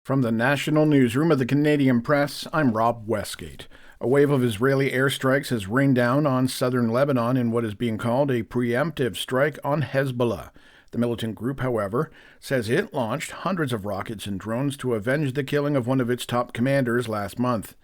From the National Newsroom of the Canadian Press, I'm Rob Westgate. A wave of Israeli airstrikes has rained down on southern Lebanon in what is being called a preemptive strike on Hezbollah. The militant group, however, says it launched hundreds of rockets and drones to avenge the killing of one of its top commanders last month.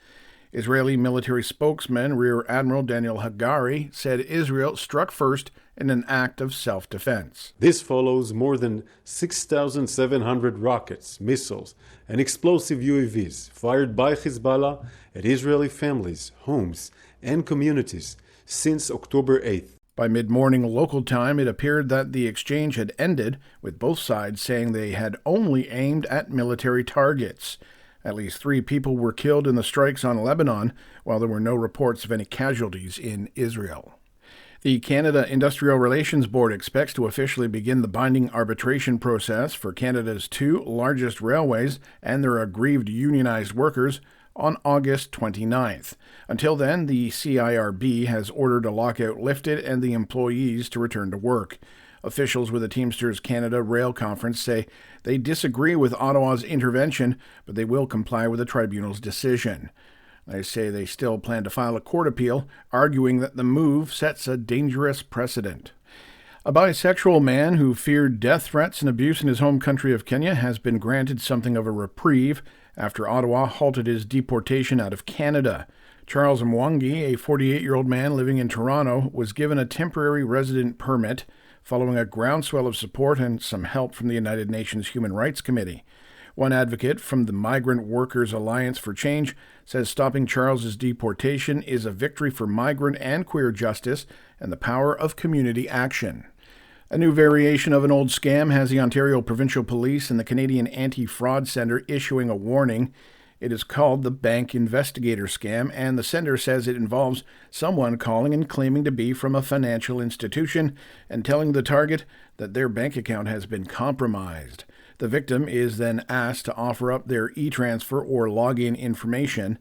Israeli military spokesman Rear Admiral Daniel Hagari said Israel struck first in an act of self-defense. This follows more than 6,700 rockets, missiles, and explosive UAVs fired by Hezbollah at Israeli families, homes, and communities since October 8th. By mid-morning local time, it appeared that the exchange had ended, with both sides saying they had only aimed at military targets. At least 3 people were killed in the strikes on Lebanon, while there were no reports of any casualties in Israel. The Canada Industrial Relations Board expects to officially begin the binding arbitration process for Canada's 2 largest railways and their aggrieved unionized workers on August 29th. Until then, the CIRB has ordered a lockout lifted and the employees to return to work. Officials with the Teamsters Canada Rail Conference say they disagree with Ottawa's intervention, but they will comply with the tribunal's decision. They say they still plan to file a court appeal, arguing that the move sets a dangerous precedent. A bisexual man who feared death threats and abuse in his home country of Kenya has been granted something of a reprieve after Ottawa halted his deportation out of Canada. Charles Mwangi, a 48-year-old man living in Toronto, was given a temporary resident permit following a groundswell of support and some help from the United Nations Human Rights Committee. One advocate from the Migrant Workers Alliance for Change says stopping Charles's deportation is a victory for migrant and queer justice and the power of community action. A new variation of an old scam has the Ontario Provincial Police and the Canadian Anti-Fraud Centre issuing a warning. It is called the Bank Investigator Scam, and the sender says it involves someone calling and claiming to be from a financial institution and telling the target that their bank account has been compromised. The victim is then asked to offer up their e-transfer or login information.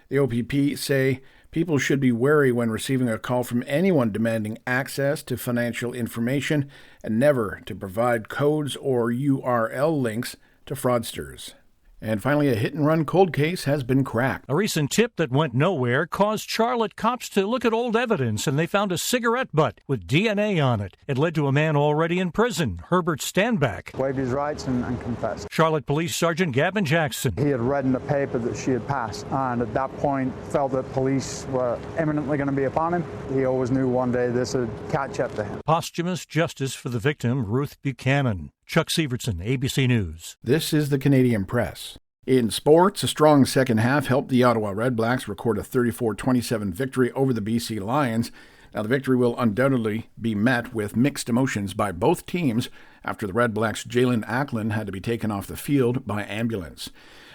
The OPP say people should be wary when receiving a call from anyone demanding access to financial information and never to provide codes or URL links to fraudsters. And finally, a hit-and-run cold case has been cracked. A recent tip that went nowhere caused Charlotte cops to look at old evidence, and they found a cigarette butt with DNA on it. It led to a man already in prison, Herbert Standback. Waived his rights and confessed. Charlotte Police Sergeant Gavin Jackson. He had read in the paper that she had passed, and at that point felt that police were imminently going to be upon him. He always knew one day this would catch up to him. Posthumous justice for the victim, Ruth Buchanan. Chuck Severson, ABC News. This is the Canadian Press. In sports, a strong second half helped the Ottawa Redblacks record a 34-27 victory over the BC Lions. Now, the victory will undoubtedly be met with mixed emotions by both teams after the Redblacks' Jalen Acklin had to be taken off the field by ambulance.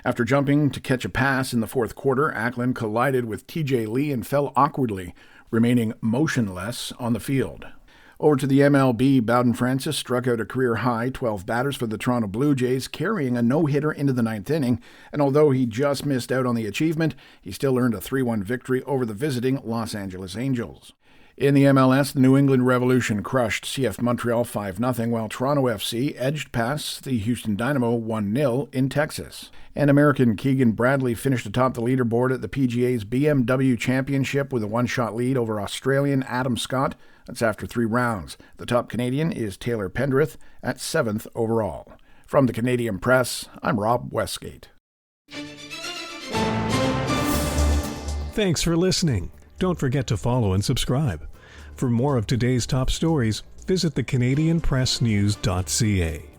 After jumping to catch a pass in the fourth quarter, Acklin collided with TJ Lee and fell awkwardly, remaining motionless on the field. Over to the MLB, Bowden Francis struck out a career-high 12 batters for the Toronto Blue Jays, carrying a no-hitter into the ninth inning, and although he just missed out on the achievement, he still earned a 3-1 victory over the visiting Los Angeles Angels. In the MLS, the New England Revolution crushed CF Montreal 5-0, while Toronto FC edged past the Houston Dynamo 1-0 in Texas. And American Keegan Bradley finished atop the leaderboard at the PGA's BMW Championship with a one-shot lead over Australian Adam Scott. That's after 3 rounds. The top Canadian is Taylor Pendrith at 7th overall. From the Canadian Press, I'm Rob Westgate. Thanks for listening. Don't forget to follow and subscribe. For more of today's top stories, visit thecanadianpressnews.ca.